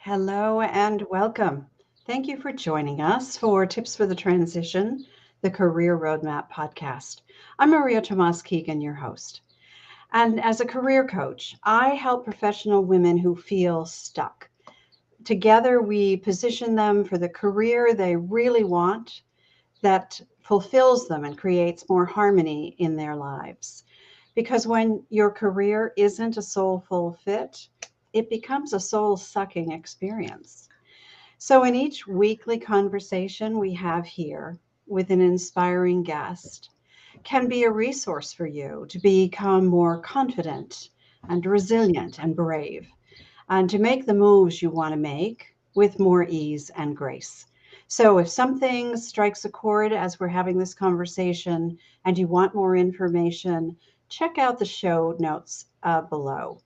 Hello and welcome. Thank you for joining us for Tips for the Transition, the Career Roadmap podcast. I'm Maria Tomás-Keegan, your host. And as a career coach, I help professional women who feel stuck. Together, we position them for the career they really want that fulfills them and creates more harmony in their lives. Because when your career isn't a soulful fit, it becomes a soul sucking experience. So, in each weekly conversation we have here with an inspiring guest, can be a resource for you to become more confident and resilient and brave, and to make the moves you want to make with more ease and grace. So, if something strikes a chord as we're having this conversation and you want more information, check out the show notes below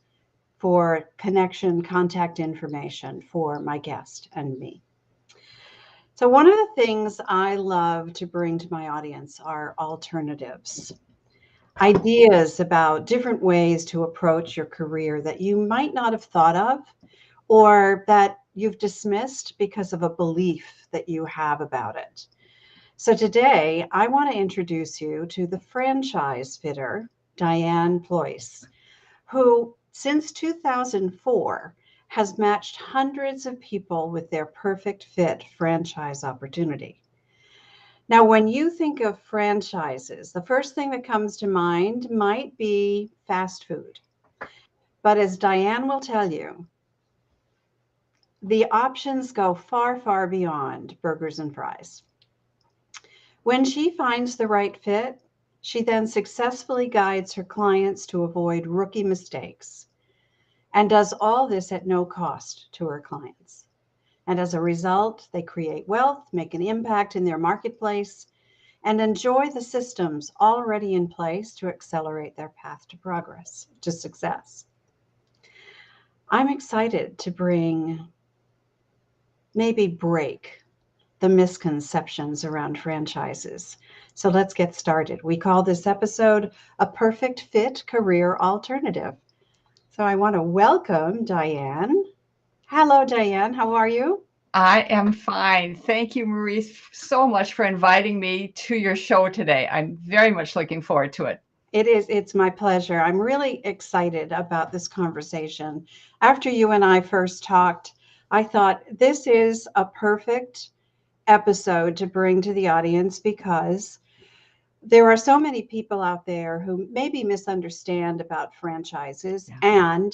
for contact information for my guest and me. So, one of the things I love to bring to my audience are alternatives, ideas about different ways to approach your career that you might not have thought of or that you've dismissed because of a belief that you have about it. So, today I want to introduce you to the franchise fitter, Diane Pleuss, who since 2004 has matched hundreds of people with their perfect fit franchise opportunity. Now, when you think of franchises, the first thing that comes to mind might be fast food. But as Diane will tell you, the options go far, far beyond burgers and fries. When she finds the right fit, she then successfully guides her clients to avoid rookie mistakes and does all this at no cost to her clients. And as a result, they create wealth, make an impact in their marketplace, and enjoy the systems already in place to accelerate their path to progress, to success. I'm excited to maybe break the misconceptions around franchises. So let's get started. We call this episode A Perfect Fit Career Alternative. So I want to welcome Diane. Hello, Diane. How are you? I am fine. Thank you, Maurice, so much for inviting me to your show today. I'm very much looking forward to it. It's my pleasure. I'm really excited about this conversation. After you and I first talked, I thought this is a perfect episode to bring to the audience because there are so many people out there who maybe misunderstand about franchises Yeah.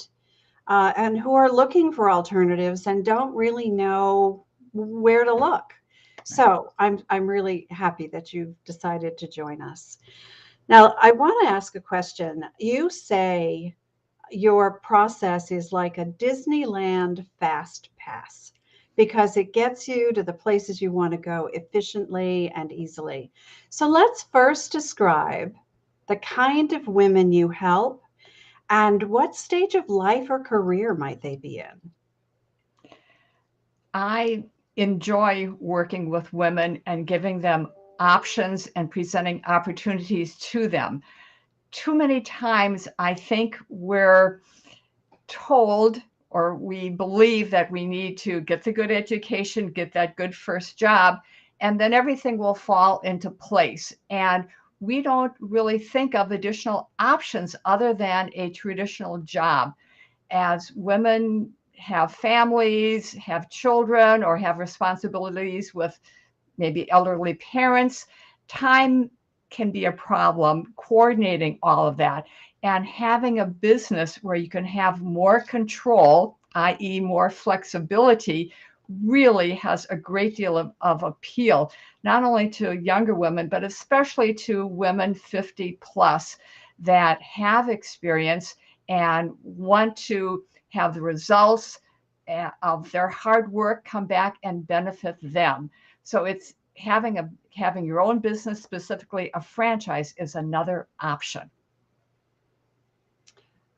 and who are looking for alternatives and don't really know where to look. Right. So I'm really happy that you've decided to join us. Now, I want to ask a question. You say your process is like a Disneyland fast pass because it gets you to the places you want to go efficiently and easily. So let's first describe the kind of women you help and what stage of life or career might they be in? I enjoy working with women and giving them options and presenting opportunities to them. Too many times, I think we're told or we believe that we need to get the good education, get that good first job, and then everything will fall into place. And we don't really think of additional options other than a traditional job. As women have families, have children, or have responsibilities with maybe elderly parents, time can be a problem coordinating all of that. And having a business where you can have more control, i.e., more flexibility, really has a great deal of appeal, not only to younger women, but especially to women 50 plus that have experience and want to have the results of their hard work come back and benefit them. So it's having your own business, specifically a franchise, is another option.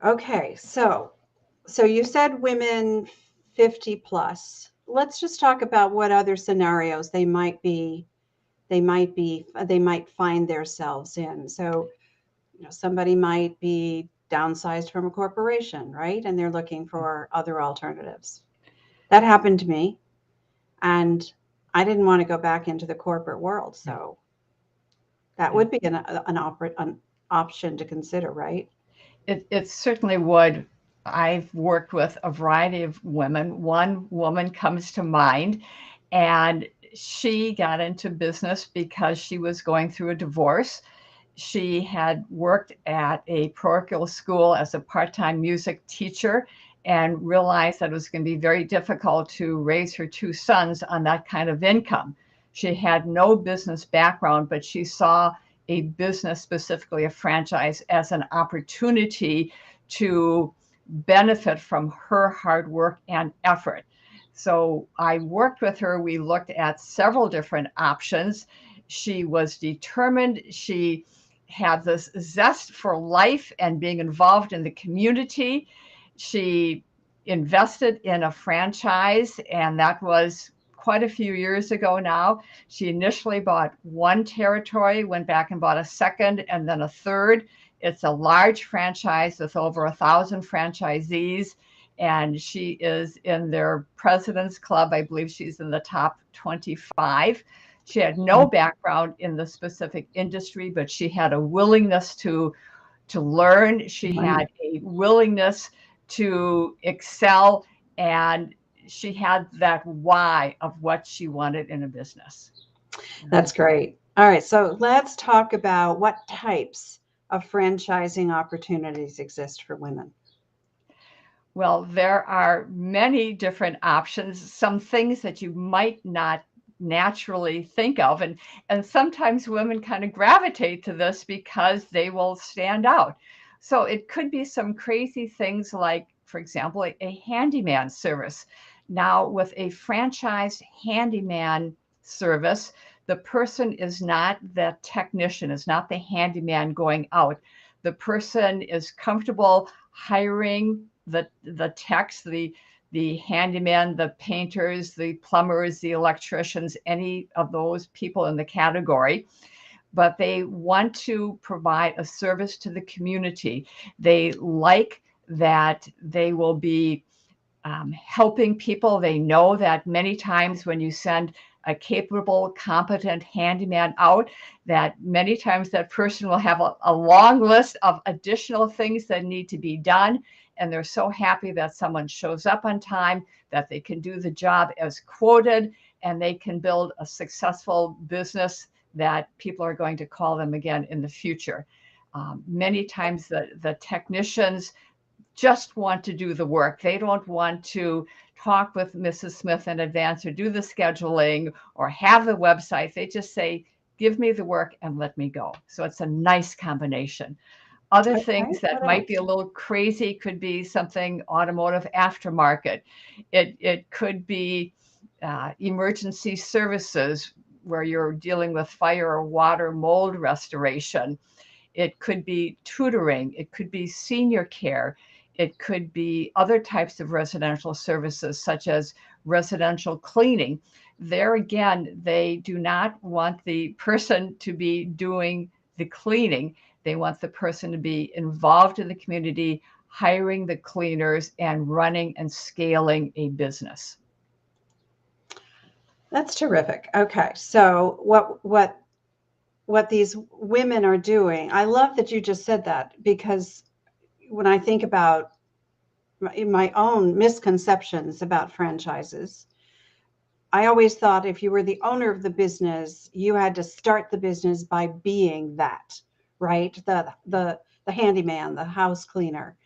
Okay, so you said women 50 plus. Let's just talk about what other scenarios they might find themselves in. So, somebody might be downsized from a corporation, right? And they're looking for other alternatives. That happened to me, and I didn't want to go back into the corporate world. Yeah. So that would be an option to consider, right? It certainly would. I've worked with a variety of women. One woman comes to mind, and she got into business because she was going through a divorce. She had worked at a parochial school as a part-time music teacher and realized that it was going to be very difficult to raise her two sons on that kind of income. She had no business background, but she saw a business, specifically a franchise, as an opportunity to benefit from her hard work and effort. So I worked with her. We looked at several different options. She was determined. She had this zest for life and being involved in the community. She invested in a franchise, and that was quite a few years ago now. She initially bought one territory, went back and bought a second, and then a third. It's a large franchise with over 1,000 franchisees, and she is in their President's Club. I believe she's in the top 25. She had no background in the specific industry, but she had a willingness to learn. She had a willingness to excel, and she had that why of what she wanted in a business. That's great. All right, so let's talk about what types of franchising opportunities exist for women. Well, there are many different options, some things that you might not naturally think of. And sometimes women kind of gravitate to this because they will stand out. So it could be some crazy things like, for example, a handyman service. Now, with a franchised handyman service, the person is not the technician, is not the handyman going out. The person is comfortable hiring the techs, the handyman, the painters, the plumbers, the electricians, any of those people in the category. But they want to provide a service to the community. They like that they will be helping people. They know that many times when you send a capable, competent handyman out, that many times that person will have a long list of additional things that need to be done. And they're so happy that someone shows up on time, that they can do the job as quoted, and they can build a successful business that people are going to call them again in the future. Many times the technicians just want to do the work. They don't want to talk with Mrs. Smith in advance or do the scheduling or have the website. They just say, give me the work and let me go. So it's a nice combination. Other things that might be a little crazy could be something automotive aftermarket. It could be emergency services where you're dealing with fire or water, mold restoration. It could be tutoring. It could be senior care. It could be other types of residential services, such as residential cleaning. There again, they do not want the person to be doing the cleaning. They want the person to be involved in the community, hiring the cleaners, and running and scaling a business. That's terrific. Okay, so what these women are doing, I love that you just said that, because when I think about my own misconceptions about franchises, I always thought if you were the owner of the business, you had to start the business by being that, right? The handyman, the house cleaner.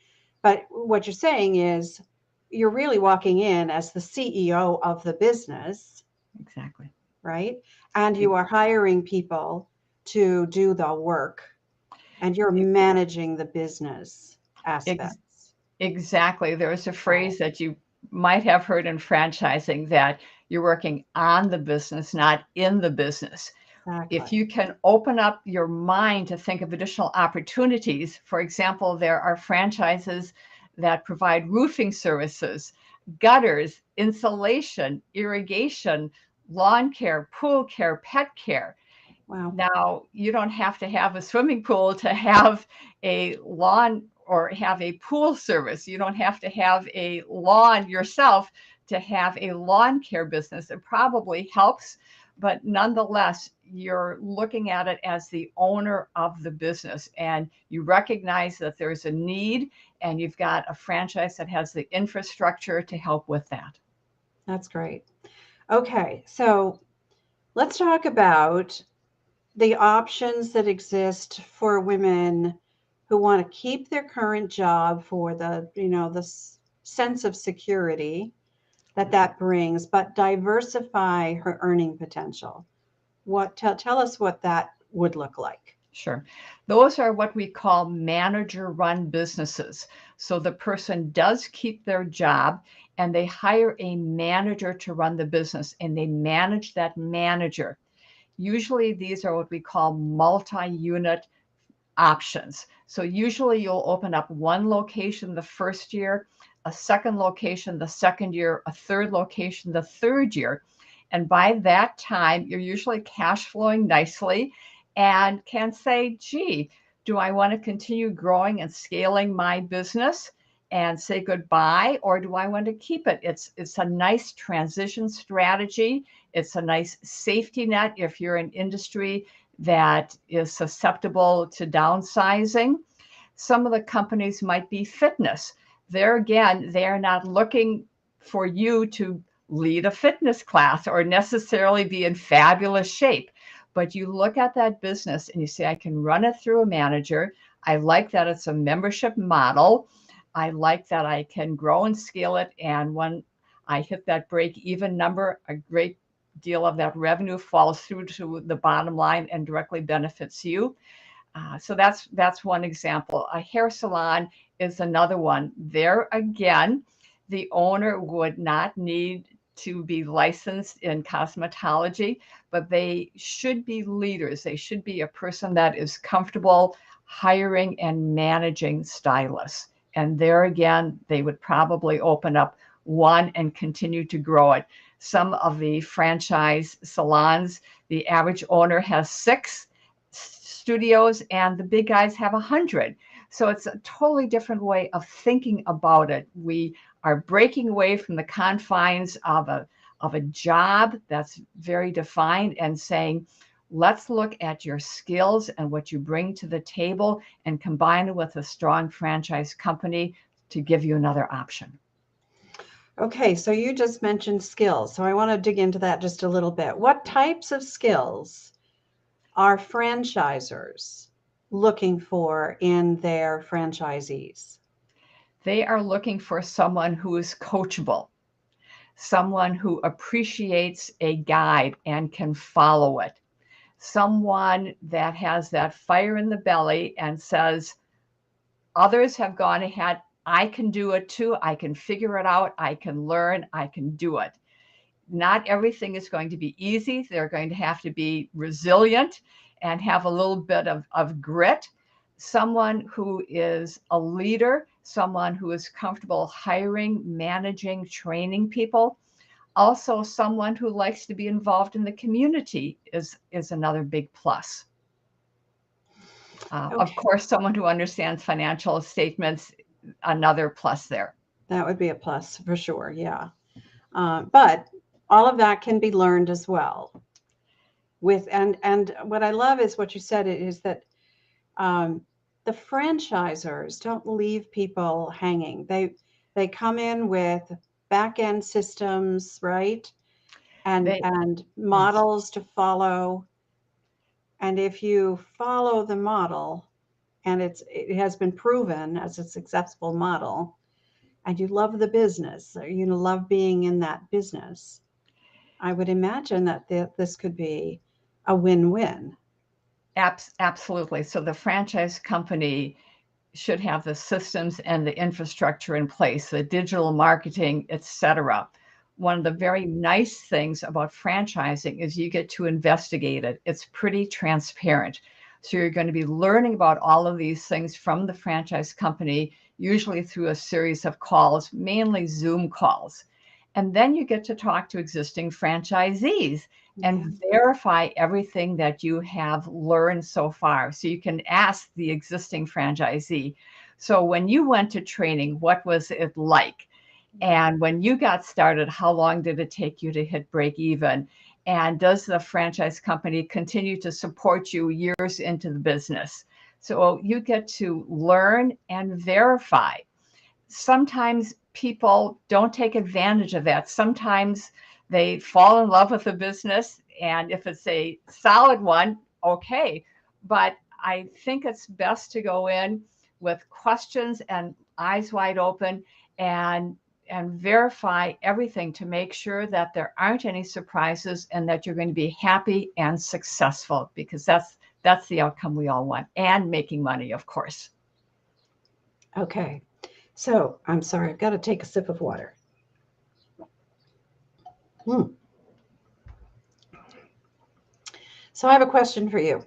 But what you're saying is you're really walking in as the CEO of the business. Exactly. Right? And you are hiring people to do the work, and you're managing the business aspects. Exactly. There's a phrase that you might have heard in franchising, that you're working on the business, not in the business. Exactly. If you can open up your mind to think of additional opportunities, for example, there are franchises that provide roofing services, gutters, insulation, irrigation, lawn care, pool care, pet care. Wow. Now, you don't have to have a swimming pool to have a lawn or have a pool service. You don't have to have a lawn yourself to have a lawn care business. It probably helps, but nonetheless, you're looking at it as the owner of the business, and you recognize that there's a need, and you've got a franchise that has the infrastructure to help with that. That's great. Okay, so let's talk about the options that exist for women who want to keep their current job for the, the sense of security that brings, but diversify her earning potential. Tell us what that would look like. Sure. Those are what we call manager-run businesses. So the person does keep their job and they hire a manager to run the business, and they manage that manager. Usually these are what we call multi-unit options. So usually you'll open up one location the first year, a second location the second year, a third location the third year. And by that time, you're usually cash flowing nicely and can say, gee, do I want to continue growing and scaling my business and say goodbye, or do I want to keep it? It's a nice transition strategy. It's a nice safety net if you're in industry that is susceptible to downsizing. Some of the companies might be fitness. There again, they're not looking for you to lead a fitness class or necessarily be in fabulous shape. But you look at that business and you say, I can run it through a manager. I like that it's a membership model. I like that I can grow and scale it. And when I hit that break even number, a great deal of that revenue falls through to the bottom line and directly benefits you. So that's one example. A hair salon is another one. There again, the owner would not need to be licensed in cosmetology, but they should be leaders. They should be a person that is comfortable hiring and managing stylists. And there again, they would probably open up one and continue to grow it. Some of the franchise salons, the average owner has 6 studios and the big guys have 100. So it's a totally different way of thinking about it. We are breaking away from the confines of a job that's very defined and saying, let's look at your skills and what you bring to the table and combine it with a strong franchise company to give you another option. Okay, so you just mentioned skills. So I want to dig into that just a little bit. What types of skills are franchisors looking for in their franchisees? They are looking for someone who is coachable, someone who appreciates a guide and can follow it, someone that has that fire in the belly and says, others have gone ahead, I can do it too, I can figure it out, I can learn, I can do it. Not everything is going to be easy. They're going to have to be resilient and have a little bit of grit. Someone who is a leader, someone who is comfortable hiring, managing, training people. Also, someone who likes to be involved in the community is another big plus. Okay. Of course, someone who understands financial statements, another plus there. That would be a plus for sure, yeah. But all of that can be learned as well. And what I love is what you said is that the franchisors don't leave people hanging. They come in with back end systems, right? And models to follow. And if you follow the model and it has been proven as a successful model, and you love the business, or you love being in that business, I would imagine that this could be a win-win. Absolutely. So the franchise company should have the systems and the infrastructure in place, the digital marketing, etc. One of the very nice things about franchising is you get to investigate it. It's pretty transparent. So you're going to be learning about all of these things from the franchise company, usually through a series of calls, mainly Zoom calls. And then you get to talk to existing franchisees and verify everything that you have learned so far. So you can ask the existing franchisee, so when you went to training, what was it like? And when you got started, how long did it take you to hit break even? And does the franchise company continue to support you years into the business? So you get to learn and verify. Sometimes people don't take advantage of that. Sometimes they fall in love with the business, and if it's a solid one, okay. But I think it's best to go in with questions and eyes wide open, and verify everything to make sure that there aren't any surprises and that you're going to be happy and successful, because that's the outcome we all want, and making money, of course. Okay. So I'm sorry, I've got to take a sip of water. So I have a question for you.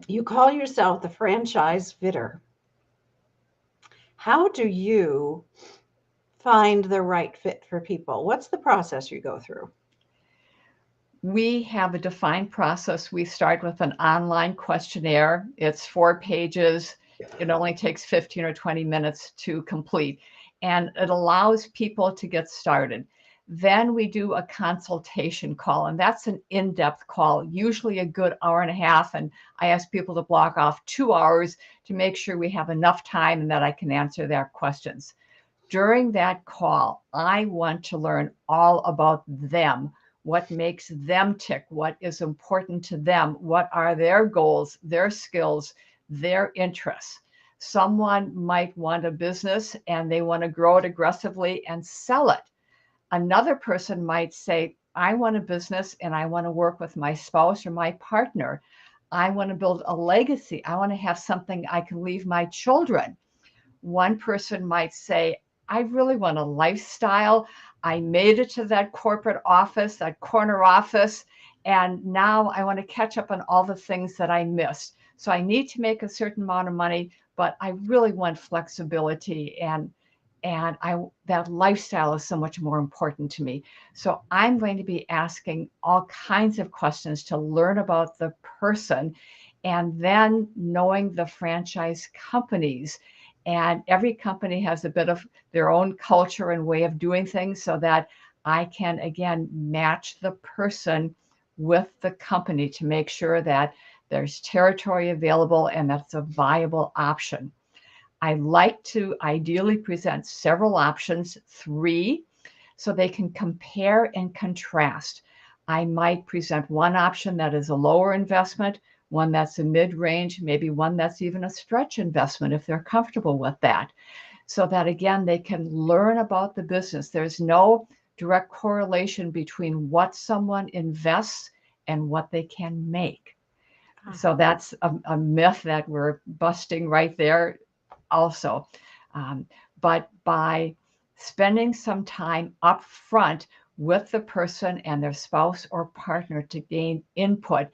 You call yourself the franchise fitter. How do you find the right fit for people? What's the process you go through? We have a defined process. We start with an online questionnaire. It's 4 pages. It only takes 15 or 20 minutes to complete, and it allows people to get started. Then we do a consultation call, and that's an in-depth call, usually a good hour and a half. And I ask people to block off 2 hours to make sure we have enough time and that I can answer their questions. During that call, I want to learn all about them. What makes them tick? What is important to them? What are their goals, their skills, their interests? Someone might want a business and they want to grow it aggressively and sell it. Another person might say, I want a business and I want to work with my spouse or my partner. I want to build a legacy. I want to have something I can leave my children. One person might say, I really want a lifestyle. I made it to that corporate office, that corner office, and now I want to catch up on all the things that I missed. So I need to make a certain amount of money, but I really want flexibility, and that lifestyle is so much more important to me. So I'm going to be asking all kinds of questions to learn about the person, and then knowing the franchise companies. And every company has a bit of their own culture and way of doing things, so that I can, again, match the person with the company to make sure that there's territory available and that's a viable option. I like to ideally present several options, 3, so they can compare and contrast. I might present one option that is a lower investment, one that's a mid-range, maybe one that's even a stretch investment if they're comfortable with that. So that, again, they can learn about the business. There's no direct correlation between what someone invests and what they can make. So that's a myth that we're busting right there also. But by spending some time up front with the person and their spouse or partner to gain input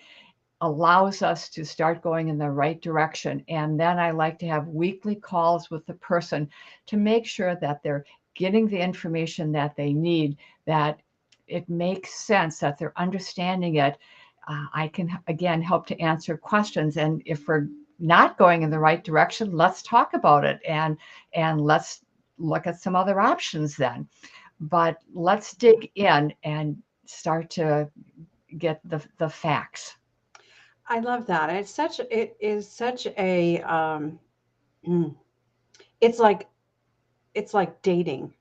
allows us to start going in the right direction. And then I like to have weekly calls with the person to make sure that they're getting the information that they need, that it makes sense, that they're understanding it. I can, again, help to answer questions. And if we're not going in the right direction, let's talk about it, and let's look at some other options then. But let's dig in and start to get the facts. I love that. It is such a it's like dating.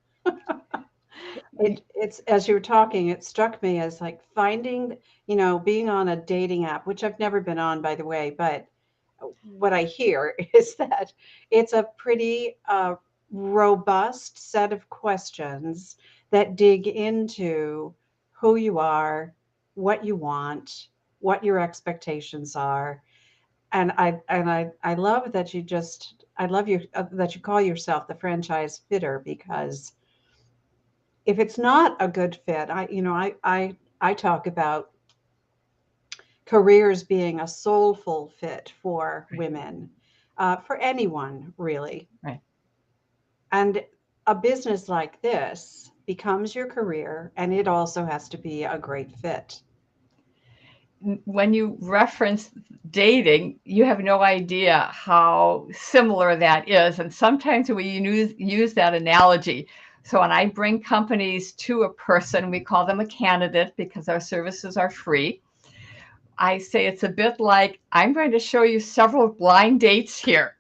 It's as you were talking, it struck me as like finding, being on a dating app, which I've never been on, by the way, but what I hear is that it's a pretty robust set of questions that dig into who you are, what you want, what your expectations are. And I love that I love you that you call yourself the franchise fitter, because if it's not a good fit, I talk about careers being a soulful fit for women, for anyone really. Right. And a business like this becomes your career, and it also has to be a great fit. When you reference dating, you have no idea how similar that is. And sometimes we use that analogy. So when I bring companies to a person, we call them a candidate because our services are free. I say it's a bit like, I'm going to show you several blind dates here.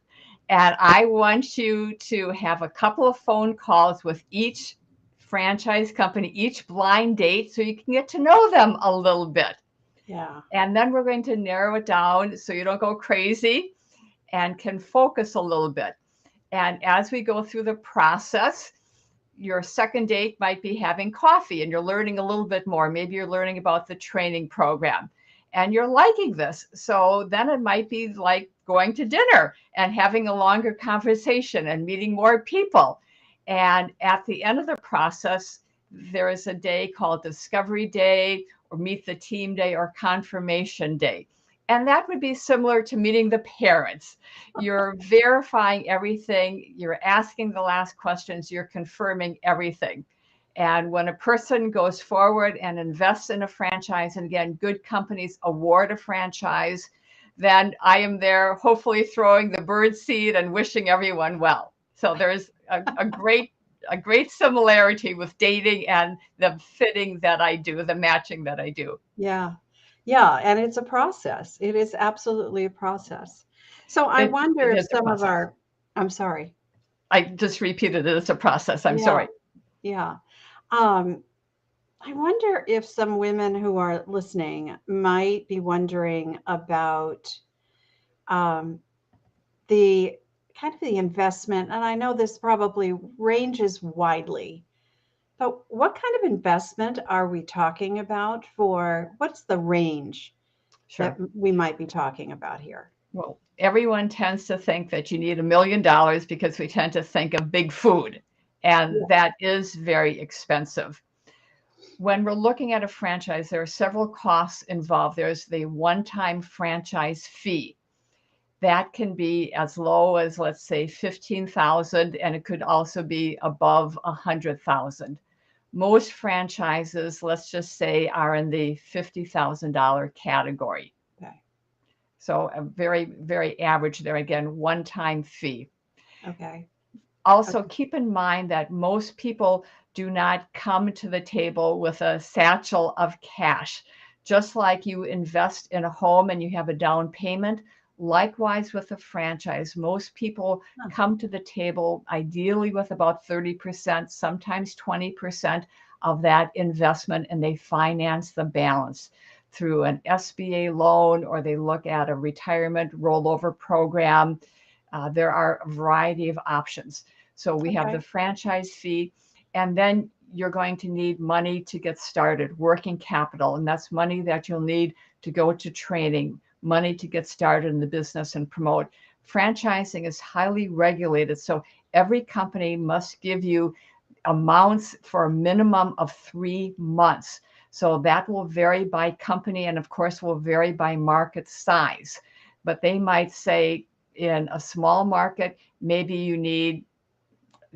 And I want you to have a couple of phone calls with each franchise company, each blind date, so you can get to know them a little bit. Yeah. And then we're going to narrow it down so you don't go crazy and can focus a little bit. And as we go through the process, your second date might be having coffee and you're learning a little bit more. Maybe you're learning about the training program and you're liking this. So then it might be like going to dinner and having a longer conversation and meeting more people. And at the end of the process, there is a day called Discovery Day or Meet the Team Day or Confirmation Day. And that would be similar to meeting the parents. You're verifying everything, you're asking the last questions, you're confirming everything. And when a person goes forward and invests in a franchise, and again, good companies award a franchise, then I am there hopefully throwing the bird seed and wishing everyone well. So there's a great similarity with dating and the fitting that I do, the matching that I do. Yeah. Yeah. And it's a process. It is absolutely a process. So I wonder It if is a some of process. our, I'm sorry. I just repeated it as a process. I'm Yeah. sorry. Yeah. Um, I wonder if some women who are listening might be wondering about um, the kind of the investment. And I know this probably ranges widely, but what kind of investment are we talking about for what's the range that Sure. we might be talking about here? Well, everyone tends to think that you need $1 million because we tend to think of big food, and Yeah. that is very expensive. When we're looking at a franchise, there are several costs involved. There's the one-time franchise fee. That can be as low as, let's say, 15,000, and it could also be above 100,000. Most franchises, let's just say, are in the $50,000 category. Okay. So a very, very average there. Again, one-time fee. Okay. Also, Okay. keep in mind that most people do not come to the table with a satchel of cash. Just like you invest in a home and you have a down payment, likewise with a franchise, most people Huh. come to the table ideally with about 30%, sometimes 20% of that investment, and they finance the balance through an SBA loan or they look at a retirement rollover program. There are a variety of options. So we have the Okay. franchise fee, and then you're going to need money to get started, working capital, and that's money that you'll need to go to training, money to get started in the business and promote. Franchising is highly regulated, so every company must give you amounts for a minimum of 3 months. So that will vary by company and, of course, will vary by market size. But they might say in a small market, maybe you need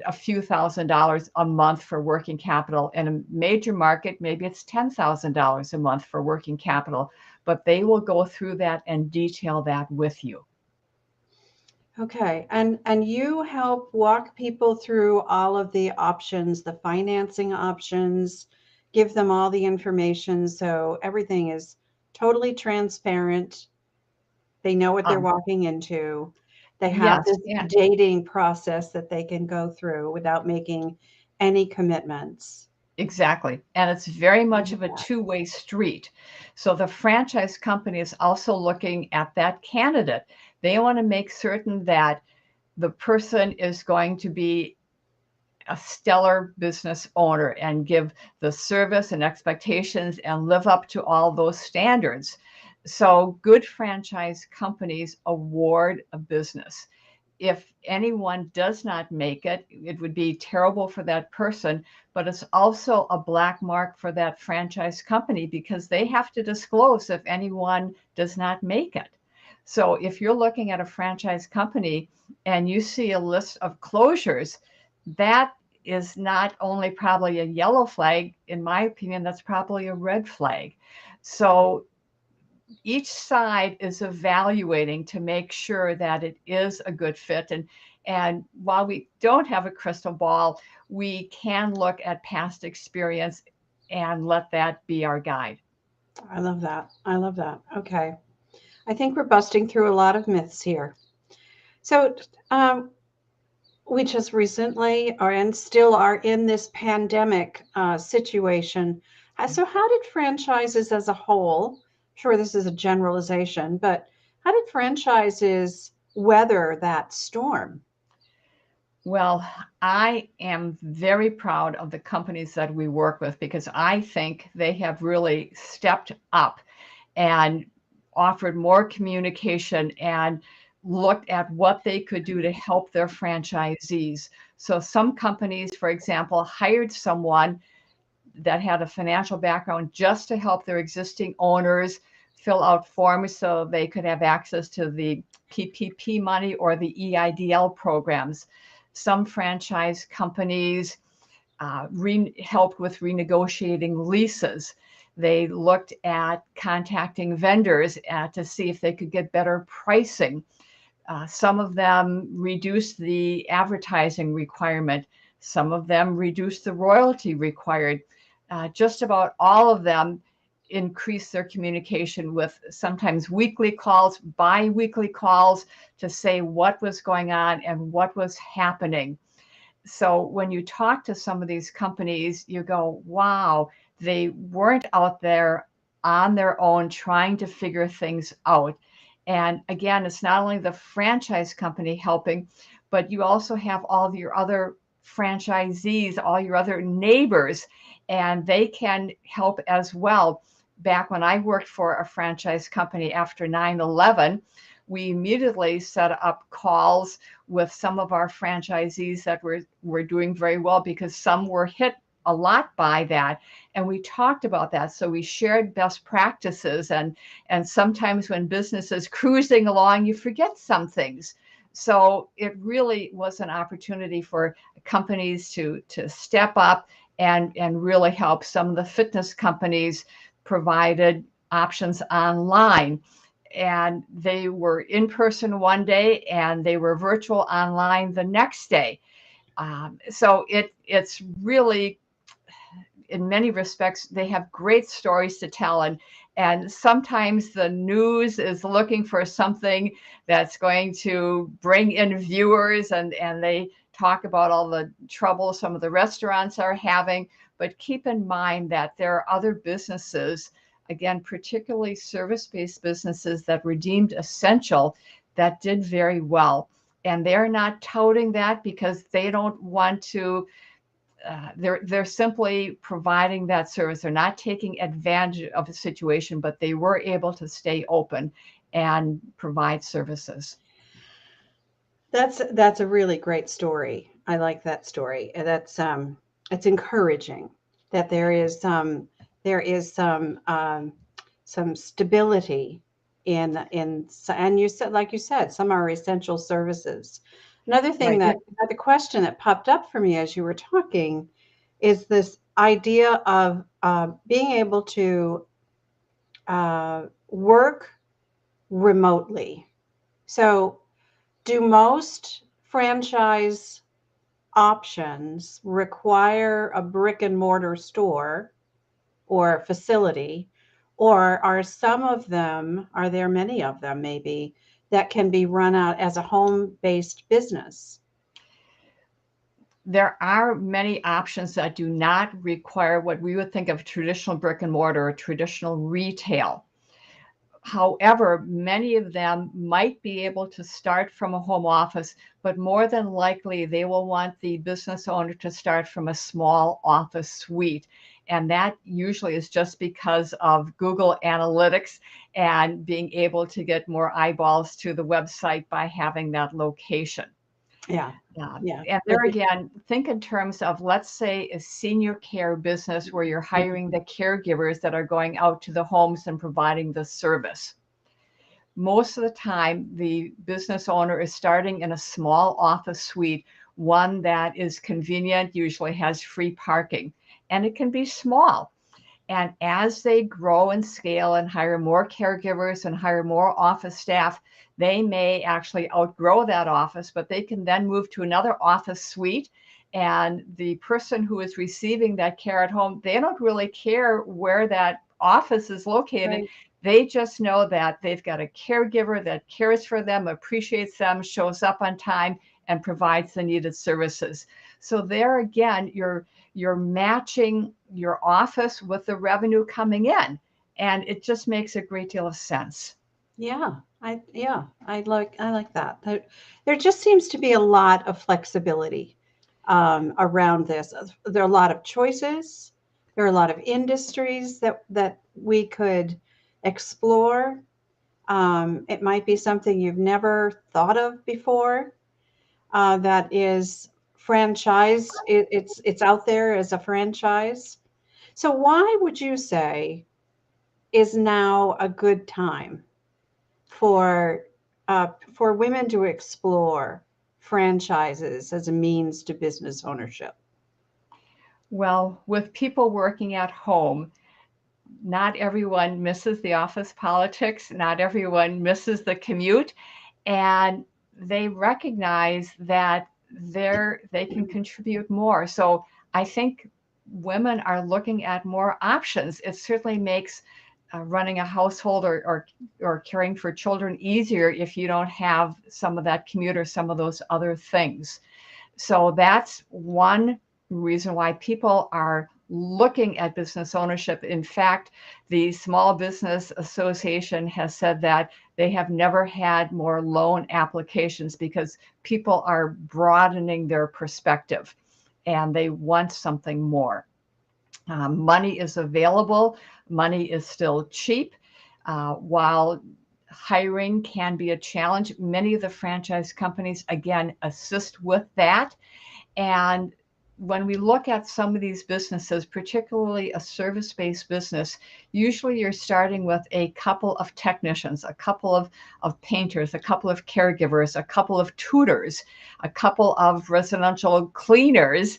a few $1,000s a month for working capital. In a major market, maybe it's $10,000 a month for working capital, but they will go through that and detail that with you. Okay. And you help walk people through all of the options, the financing options, give them all the information so everything is totally transparent. They know what they're Um, walking into. They have yes, this and dating process that they can go through without making any commitments. exactly. And it's very I much love of a that. two-way street. So the franchise company is also looking at that candidate. They want to make certain that the person is going to be a stellar business owner and give the service and expectations and live up to all those standards. So good franchise companies award a business. If anyone does not make it, it would be terrible for that person, but it's also a black mark for that franchise company because they have to disclose if anyone does not make it. So if you're looking at a franchise company and you see a list of closures, that is not only probably a yellow flag, in my opinion, that's probably a red flag. So each side is evaluating to make sure that it is a good fit. And And while we don't have a crystal ball, we can look at past experience and let that be our guide. I love that. I love that. Okay. I think we're busting through a lot of myths here. So, we just recently are and still are in this pandemic situation. So, how did franchises as a whole, sure, this is a generalization, but how did franchises weather that storm? Well, I am very proud of the companies that we work with because I think they have really stepped up and offered more communication and looked at what they could do to help their franchisees. So some companies, for example, hired someone that had a financial background just to help their existing owners fill out forms so they could have access to the PPP money or the EIDL programs. Some franchise companies helped with renegotiating leases. They looked at contacting vendors to see if they could get better pricing. Some of them reduced the advertising requirement. Some of them reduced the royalty required. Just about all of them increased their communication with sometimes weekly calls, bi-weekly calls to say what was going on and what was happening. So when you talk to some of these companies, you go, wow, they weren't out there on their own trying to figure things out. And again, it's not only the franchise company helping, but you also have all of your other franchisees, all your other neighbors, and they can help as well. Back when I worked for a franchise company after 9/11, we immediately set up calls with some of our franchisees that were doing very well because some were hit a lot by that, and we talked about that. So we shared best practices, and sometimes when business is cruising along, you forget some things. So it really was an opportunity for companies to step up and really help. Some of the fitness companies provided options online, and they were in person one day and they were virtual online the next day. So it's really, in many respects, they have great stories to tell. And sometimes the news is looking for something that's going to bring in viewers, and they talk about all the trouble some of the restaurants are having. But keep in mind that there are other businesses, again, particularly service-based businesses that were deemed essential, that did very well. And they're not touting that because they don't want to, they're simply providing that service. They're not taking advantage of the situation, but they were able to stay open and provide services. That's a really great story. I like that story. And that's it's encouraging that there is some stability in and you said, like you said, some are essential services. Another thing Right. that the question that popped up for me as you were talking is this idea of being able to work remotely. So, do most franchise options require a brick and mortar store or facility, or are some of them, are there many of them maybe, that can be run out as a home-based business? There are many options that do not require what we would think of traditional brick and mortar or traditional retail. However, many of them might be able to start from a home office, but more than likely they will want the business owner to start from a small office suite. And that usually is just because of Google Analytics and being able to get more eyeballs to the website by having that location. Yeah, Yeah. yeah. And there again, think in terms of, let's say, a senior care business where you're hiring the caregivers that are going out to the homes and providing the service. Most of the time, the business owner is starting in a small office suite, one that is convenient, usually has free parking, and it can be small. And as they grow and scale and hire more caregivers and hire more office staff, they may actually outgrow that office, but they can then move to another office suite. And the person who is receiving that care at home, they don't really care where that office is located. Right. They just know that they've got a caregiver that cares for them, appreciates them, shows up on time, and provides the needed services. So there again, you're matching your office with the revenue coming in, and it just makes a great deal of sense. Yeah, I like that. There just seems to be a lot of flexibility around this. There are a lot of choices. There are a lot of industries that we could explore. It might be something you've never thought of before. That is franchise. It's out there as a franchise. So why would you say is now a good time for for women to explore franchises as a means to business ownership? Well, with people working at home, not everyone misses the office politics, not everyone misses the commute, and they recognize that they can contribute more. So I think women are looking at more options. It certainly makes running a household or caring for children easier if you don't have some of that commute or some of those other things. So that's one reason why people are looking at business ownership. In fact, the Small Business Association has said that they have never had more loan applications because people are broadening their perspective and they want something more. Money is available, money is still cheap. While hiring can be a challenge, many of the franchise companies, again, assist with that. And when we look at some of these businesses, particularly a service-based business, usually you're starting with a couple of technicians, a couple of painters, a couple of caregivers, a couple of tutors, a couple of residential cleaners,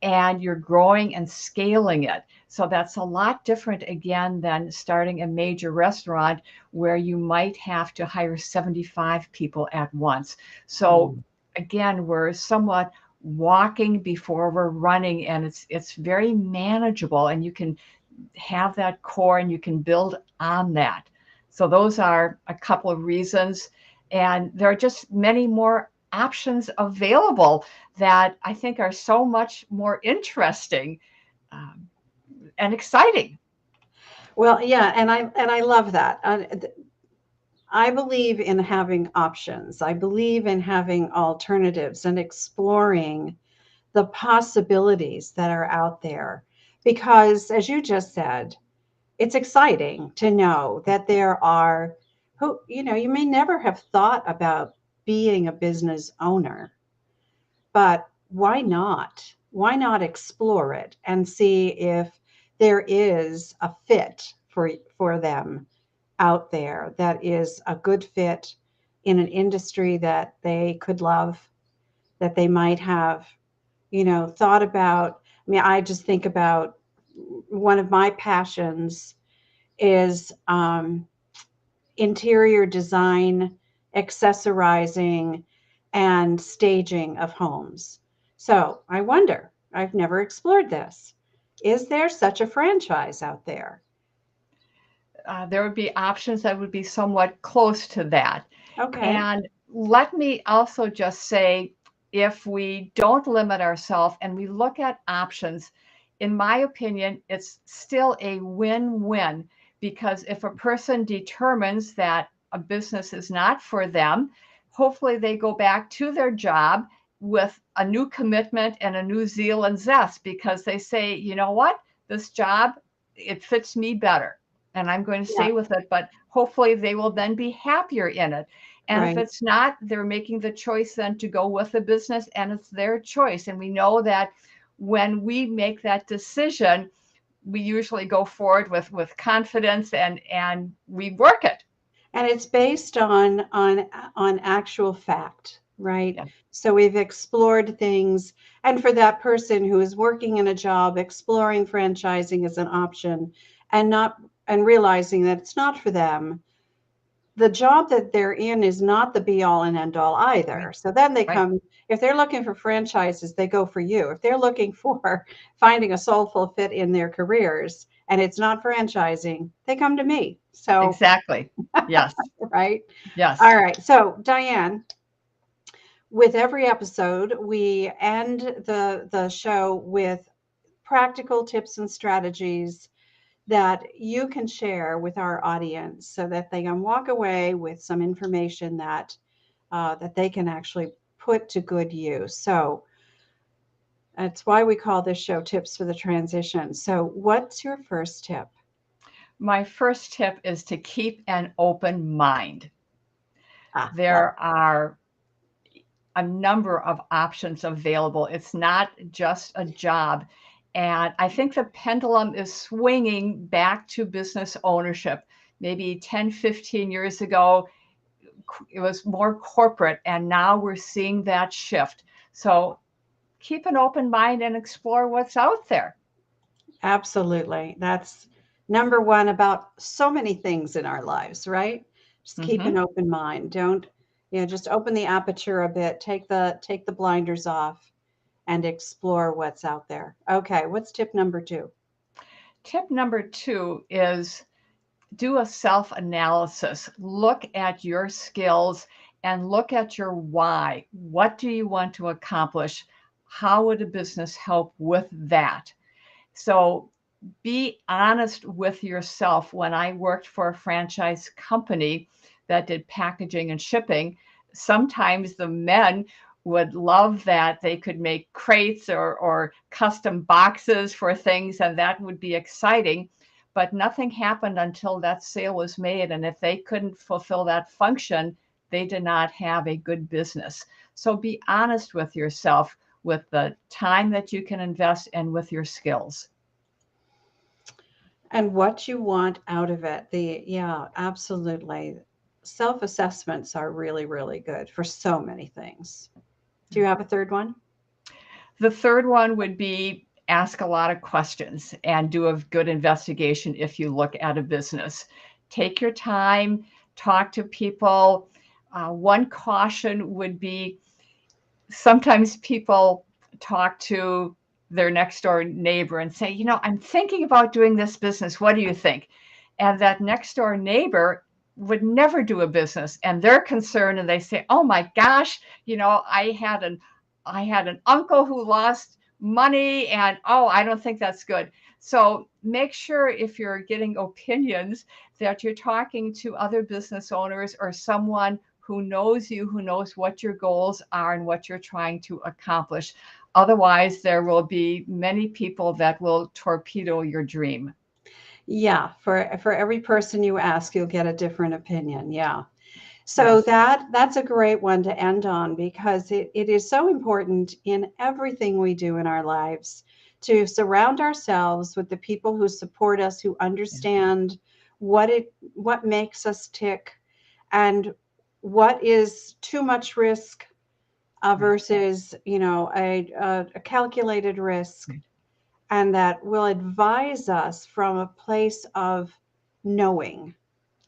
and you're growing and scaling it. So that's a lot different again than starting a major restaurant where you might have to hire 75 people at once. So Mm. again, we're somewhat walking before we're running, and it's very manageable, and you can have that core and you can build on that. So those are a couple of reasons, and there are just many more options available that I think are so much more interesting um, and exciting. Well, yeah, and I love that. I believe in having options. I believe in having alternatives and exploring the possibilities that are out there. Because, as you just said, it's exciting to know that there are who, you may never have thought about being a business owner, but why not? Why not explore it and see if there is a fit for them out there that is a good fit in an industry that they could love, that they might have, thought about. I mean, I just think about one of my passions is interior design, accessorizing, and staging of homes. So I wonder, I've never explored this. Is there such a franchise out there? There would be options that would be somewhat close to that. Okay. And let me also just say, if we don't limit ourselves and we look at options, in my opinion, it's still a win-win, because if a person determines that a business is not for them, hopefully they go back to their job with a new commitment and a new zeal and zest, because they say, you know what, this job, it fits me better and I'm going to Yeah. stay with it. But hopefully they will then be happier in it. And if Right. it's not, they're making the choice then to go with the business, and it's their choice. And we know that when we make that decision, we usually go forward with confidence and we work it. And it's based on actual fact. right? Yeah, So we've explored things. And for that person who is working in a job, exploring franchising as an option and not and realizing that it's not for them, the job that they're in is not the be all and end all either. right, So then they right. come, if they're looking for franchises, they go for you. If they're looking for finding a soulful fit in their careers and it's not franchising, they come to me. So, Exactly. Yes, right. yes. All right. So, Diane, with every episode, we end the show with practical tips and strategies that you can share with our audience so that they can walk away with some information that they can actually put to good use. So that's why we call this show Tips for the Transition. So what's your first tip? My first tip is to keep an open mind. Love There are a number of options available. It's not just a job. And I think the pendulum is swinging back to business ownership. Maybe 10, 15 years ago, it was more corporate, and now we're seeing that shift. So keep an open mind and explore what's out there. absolutely. That's number one about so many things in our lives, right? Just keep an Hmm. open mind. Don't, just open the aperture a bit, take the blinders off and explore what's out there. Okay, what's tip number two? Tip number two is do a self analysis. Look at your skills and look at your why. What do you want to accomplish? How would a business help with that? So be honest with yourself. When I worked for a franchise company that did packaging and shipping, sometimes the men would love that they could make crates or custom boxes for things, and that would be exciting. But nothing happened until that sale was made. And if they couldn't fulfill that function, they did not have a good business. So be honest with yourself with the time that you can invest and with your skills. And what you want out of it. Yeah, absolutely. Self assessments are really, really good for so many things. Do you have a third one? The third one would be ask a lot of questions and do a good investigation if you look at a business. Take your time, talk to people. One caution would be sometimes people talk to their next door neighbor and say, I'm thinking about doing this business. What do you think? And that next door neighbor would never do a business, and they're concerned and they say, oh my gosh, I had an uncle who lost money, and oh, I don't think that's good. So make sure if you're getting opinions that you're talking to other business owners or someone who knows you, who knows what your goals are and what you're trying to accomplish. Otherwise, there will be many people that will torpedo your dream. Yeah, for every person you ask, you'll get a different opinion. Yeah. So Yes. that's a great one to end on because it is so important in everything we do in our lives to surround ourselves with the people who support us, who Yeah. understand what makes us tick and what is too much risk Right. versus a calculated risk, Right. and that will advise us from a place of knowing,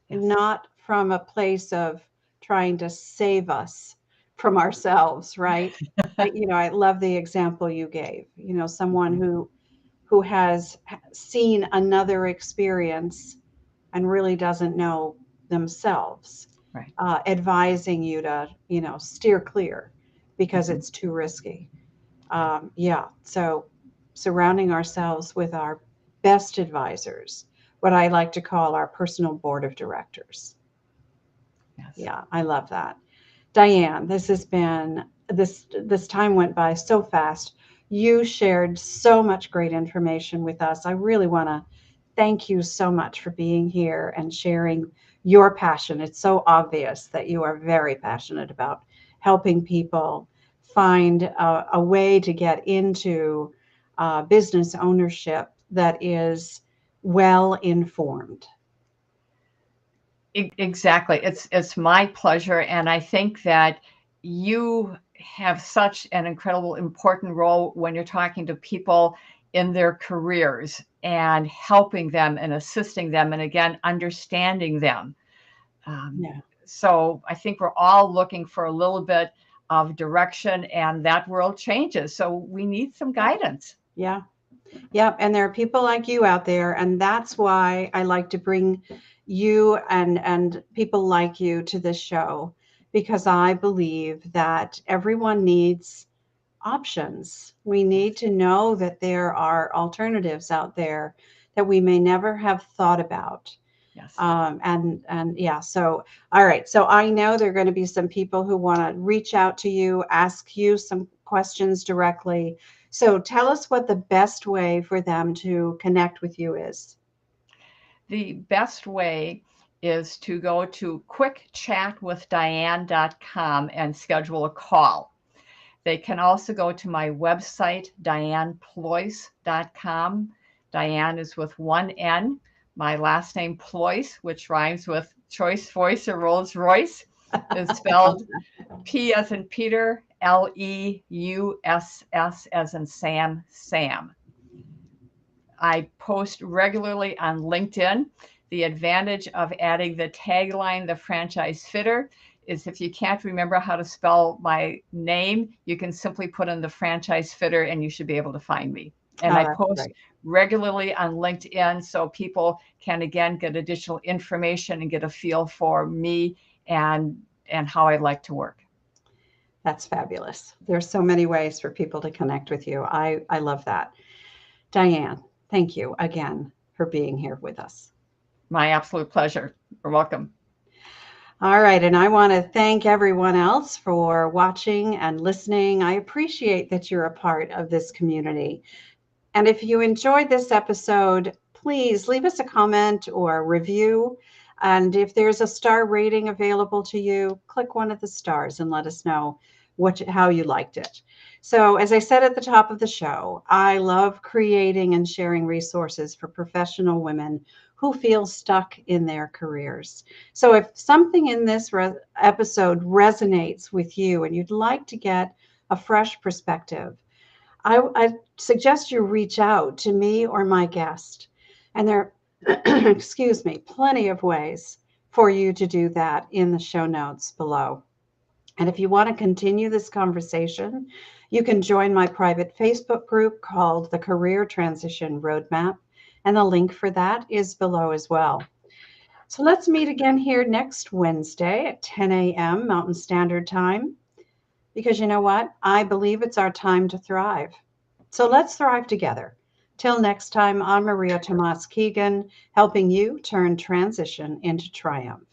Yes. not from a place of trying to save us from ourselves, right? I love the example you gave. Someone Mhm. who has seen another experience and really doesn't know themselves, Right. advising you to, steer clear because Mhm. it's too risky. Yeah, so surrounding ourselves with our best advisors, what I like to call our personal board of directors. Yes. Yeah, I love that. Diane, this time went by so fast. You shared so much great information with us. I really want to thank you so much for being here and sharing your passion. It's so obvious that you are very passionate about helping people find a way to get into business ownership that is well informed. Exactly. It's my pleasure, and I think that you have such an incredible, important role when you're talking to people in their careers and helping them and assisting them, and again, understanding them. Yeah. So I think we're all looking for a little bit of direction, and that world changes. So we need some guidance. Yeah. Yep. And there are people like you out there. And that's why I like to bring you and people like you to this show, because I believe that everyone needs options. We need to know that there are alternatives out there that we may never have thought about. Yes. And yeah, so all right. So I know there are going to be some people who want to reach out to you, ask you some questions directly. So tell us what the best way for them to connect with you is. The best way is to go to quickchatwithdiane.com and schedule a call. They can also go to my website, dianepleuss.com. Diane is with one N. My last name, Pleuss, which rhymes with choice voice or Rolls Royce, is spelled P as in Peter, Leuss as in Sam, Sam. I post regularly on LinkedIn. The advantage of adding the tagline, the franchise fitter, is if you can't remember how to spell my name, you can simply put in the franchise fitter and you should be able to find me. And Oh, I that's post great. regularly on LinkedIn so people can again get additional information and get a feel for me and how I like to work. That's fabulous. There's so many ways for people to connect with you. I love that. Diane, thank you again for being here with us. My absolute pleasure. You're welcome. All right. And I want to thank everyone else for watching and listening. I appreciate that you're a part of this community. And if you enjoyed this episode, please leave us a comment or review. And if there's a star rating available to you, click one of the stars and let us know how you liked it. So, as I said at the top of the show, I love creating and sharing resources for professional women who feel stuck in their careers. So, if something in this episode resonates with you and you'd like to get a fresh perspective, I suggest you reach out to me or my guest. And there are, excuse me, plenty of ways for you to do that in the show notes below. And if you want to continue this conversation, you can join my private Facebook group called the Career Transition Roadmap. And the link for that is below as well. So let's meet again here next Wednesday at 10 a.m. Mountain Standard Time. Because you know what? I believe it's our time to thrive. So let's thrive together. Till next time, I'm Maria Tomás-Keegan, helping you turn transition into triumph.